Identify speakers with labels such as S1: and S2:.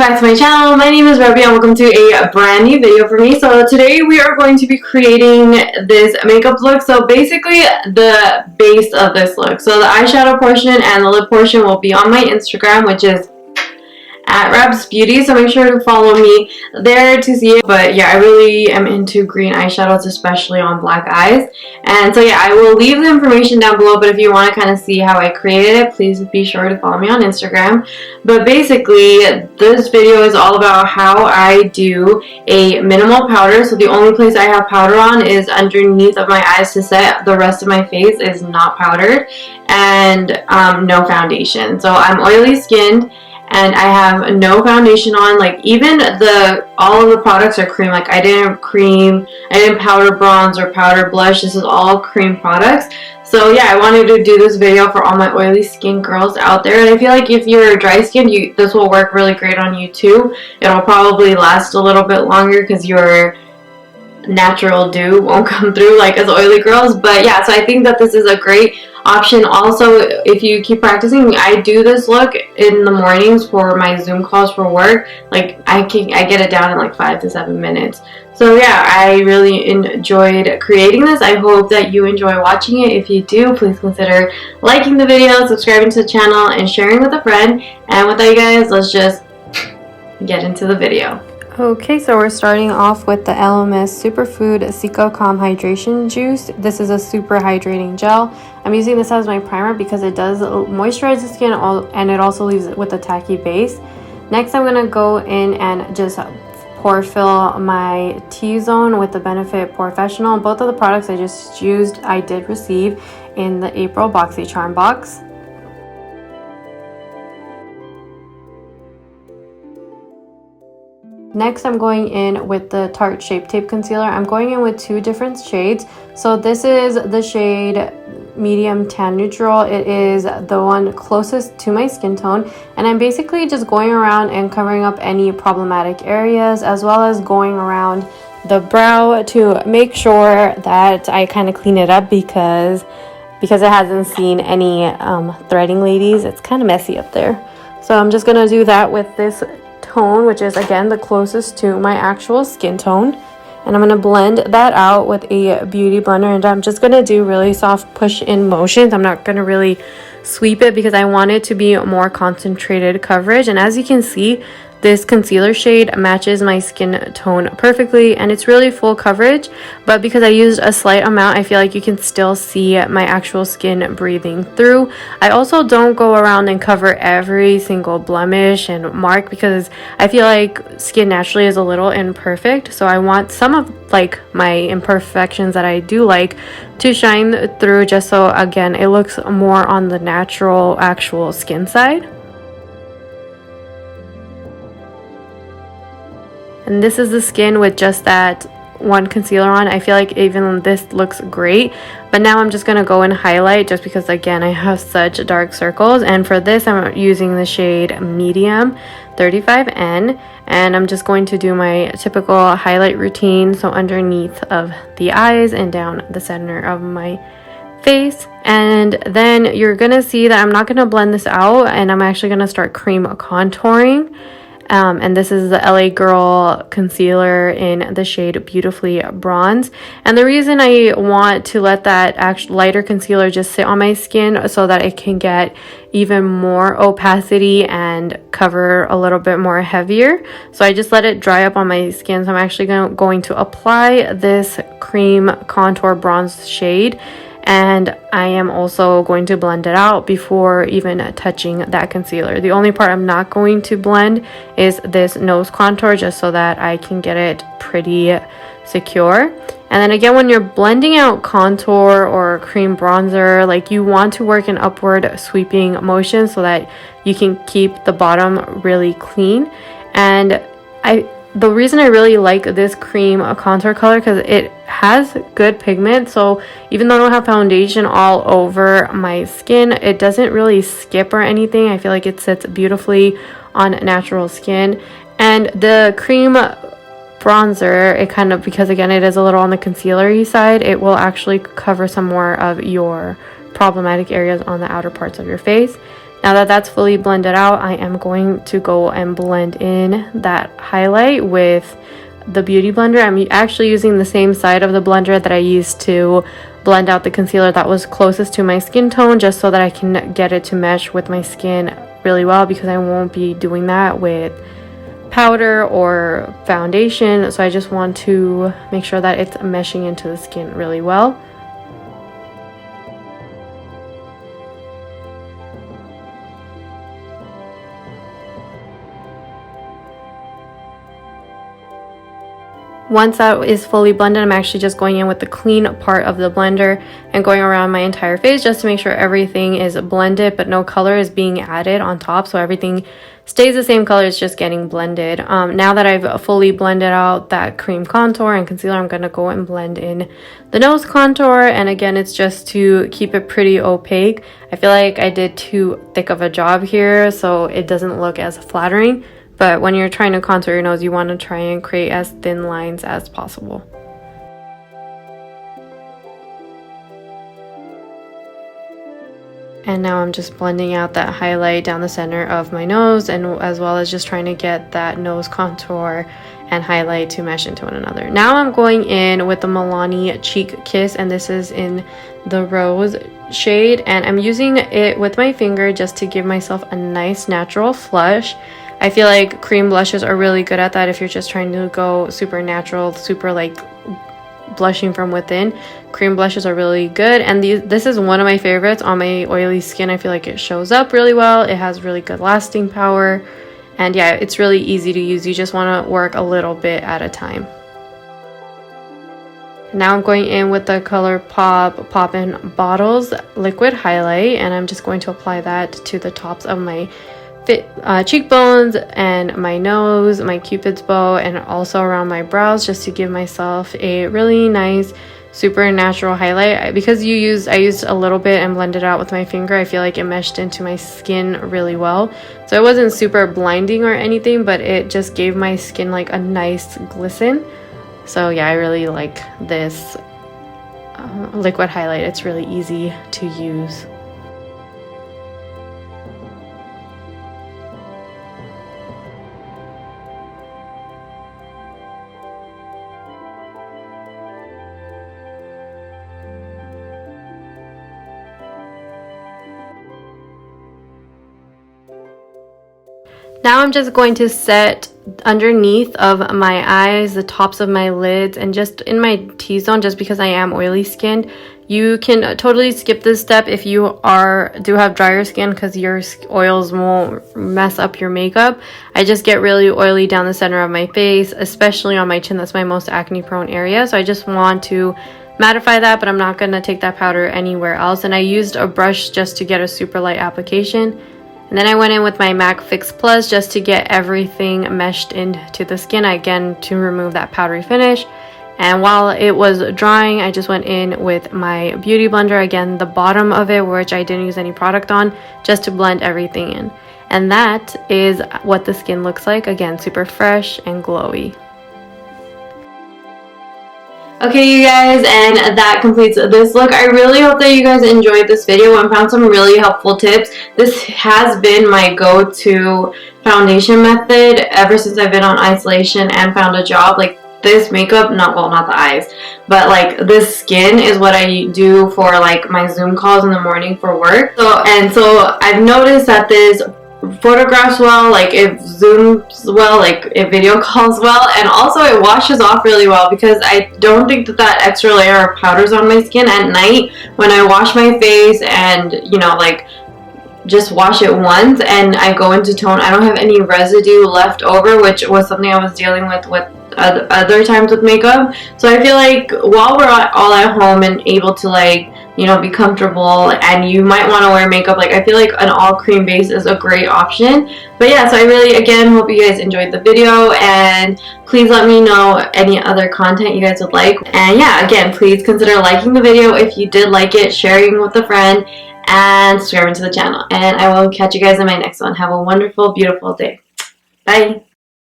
S1: back to my channel. My name is Rabya and welcome to a brand new video for me. So today we are going to be creating this makeup look. So basically the base of this look. So the eyeshadow portion and the lip portion will be on my Instagram, which is at Rab's Beauty, so make sure to follow me there to see it. But yeah, I really am into green eyeshadows, especially on black eyes. And so yeah, I will leave the information down below, but if you want to kind of see how I created it, please be sure to follow me on Instagram. But basically, this video is all about how I do a minimal powder. So the only place I have powder on is underneath of my eyes to set. The rest of my face is not powdered, and no foundation. So I'm oily skinned and I have no foundation on. Like, even all of the products are cream. Like, I didn't powder bronze or powder blush. This is all cream products. So yeah, I wanted to do this video for all my oily skin girls out there. And I feel like if you're dry skinned, this will work really great on you too. It'll probably last a little bit longer because your natural dew won't come through like as oily girls. But yeah, so I think that this is a great option. Also, if you keep practicing, I do this look in the mornings for my Zoom calls for work. Like, I get it down in like 5 to 7 minutes. So yeah, I really enjoyed creating this. I hope that you enjoy watching it. If you do, please consider liking the video, subscribing to the channel, and sharing with a friend. And with that, you guys, let's just get into the video.
S2: Okay, so we're starting off with the LMS Superfood Cica Calm Hydration Juice. This is a super hydrating gel. I'm using this as my primer because it does moisturize the skin and it also leaves it with a tacky base. Next, I'm going to go in and just pore fill my T-zone with the Benefit Professional. Both of the products I just used, I did receive in the April BoxyCharm box. Next, I'm going in with the Tarte Shape Tape Concealer. I'm going in with 2 different shades. So this is the shade Medium Tan Neutral. It is the one closest to my skin tone. And I'm basically just going around and covering up any problematic areas, as well as going around the brow to make sure that I kind of clean it up because it hasn't seen any threading, ladies. It's kind of messy up there. So I'm just going to do that with this tone, which is again the closest to my actual skin tone, and I'm going to blend that out with a beauty blender. And I'm just going to do really soft push in motions. I'm not going to really sweep it because I want it to be more concentrated coverage. And as you can see, this concealer shade matches my skin tone perfectly, and it's really full coverage. But because I used a slight amount, I feel like you can still see my actual skin breathing through. I also don't go around and cover every single blemish and mark because I feel like skin naturally is a little imperfect. So I want some of like my imperfections that I do like to shine through, just so again it looks more on the natural actual skin side. And this is the skin with just that one concealer on. I feel like even this looks great. But now I'm just going to go and highlight, just because again I have such dark circles. And for this I'm using the shade Medium 35N. And I'm just going to do my typical highlight routine. So underneath of the eyes and down the center of my face. And then you're going to see that I'm not going to blend this out. And I'm actually going to start cream contouring. And this is the LA Girl concealer in the shade Beautifully Bronze. And the reason I want to let that lighter concealer just sit on my skin so that it can get even more opacity and cover a little bit more heavier. So I just let it dry up on my skin. So I'm actually going to apply this cream contour bronze shade. And I am also going to blend it out before even touching that concealer. The only part I'm not going to blend is this nose contour, just so that I can get it pretty secure. And then again, when you're blending out contour or cream bronzer, like, you want to work in upward sweeping motion so that you can keep the bottom really clean. And the reason I really like this cream contour color, because it has good pigment. So even though I don't have foundation all over my skin, it doesn't really skip or anything. I feel like it sits beautifully on natural skin. And the cream bronzer, it kind of, because again it is a little on the concealer-y side, it will actually cover some more of your problematic areas on the outer parts of your face. Now that that's fully blended out, I am going to go and blend in that highlight with the Beauty Blender. I'm actually using the same side of the blender that I used to blend out the concealer that was closest to my skin tone, just so that I can get it to mesh with my skin really well, because I won't be doing that with powder or foundation. So I just want to make sure that it's meshing into the skin really well. Once that is fully blended, I'm actually just going in with the clean part of the blender and going around my entire face just to make sure everything is blended, but no color is being added on top, so everything stays the same color, it's just getting blended. Now that I've fully blended out that cream contour and concealer, I'm going to go and blend in the nose contour, and again, it's just to keep it pretty opaque. I feel like I did too thick of a job here, so it doesn't look as flattering. But when you're trying to contour your nose, you want to try and create as thin lines as possible. And now I'm just blending out that highlight down the center of my nose, and as well as just trying to get that nose contour and highlight to mesh into one another. Now I'm going in with the Milani Cheek Kiss, and this is in the rose shade, and I'm using it with my finger just to give myself a nice natural flush. I feel like cream blushes are really good at that if you're just trying to go super natural, super like blushing from within. Cream blushes are really good, and this is one of my favorites on my oily skin. I feel like it shows up really well, it has really good lasting power, and yeah, it's really easy to use. You just want to work a little bit at a time. Now I'm going in with the ColourPop Poppin' Bottles liquid highlight, and I'm just going to apply that to the tops of my cheekbones and my nose, my cupid's bow, and also around my brows, just to give myself a really nice super natural highlight. Because I used a little bit and blended it out with my finger, I feel like it meshed into my skin really well, so it wasn't super blinding or anything, but it just gave my skin like a nice glisten. So yeah, I really like this liquid highlight. It's really easy to use. Now I'm just going to set underneath of my eyes, the tops of my lids, and just in my T-zone, just because I am oily skinned. You can totally skip this step if you do have drier skin, because your oils won't mess up your makeup. I just get really oily down the center of my face, especially on my chin. That's my most acne prone area, so I just want to mattify that, but I'm not going to take that powder anywhere else. And I used a brush just to get a super light application. And then I went in with my MAC Fix Plus just to get everything meshed into the skin, again to remove that powdery finish. And while it was drying, I just went in with my Beauty Blender, again the bottom of it, which I didn't use any product on, just to blend everything in. And that is what the skin looks like, again super fresh and glowy.
S1: Okay, you guys, and that completes this look. I really hope that you guys enjoyed this video and found some really helpful tips. This has been my go-to foundation method ever since I've been on isolation and found a job. Like, this makeup, not the eyes, but like this skin is what I do for like my Zoom calls in the morning for work. So I've noticed that this photographs well, like it zooms well, like it video calls well, and also it washes off really well, because I don't think that extra layer of powder's on my skin at night when I wash my face and, you know, like just wash it once and I go into tone. I don't have any residue left over, which was something I was dealing with other times with makeup. So I feel like while we're all at home and able to, like, you know, be comfortable, and you might want to wear makeup, like I feel like an all cream base is a great option. But yeah, so I really again hope you guys enjoyed the video, and please let me know any other content you guys would like. And yeah, again, please consider liking the video if you did like it, sharing with a friend, and subscribing to the channel. And I will catch you guys in my next one. Have a wonderful, beautiful day. Bye.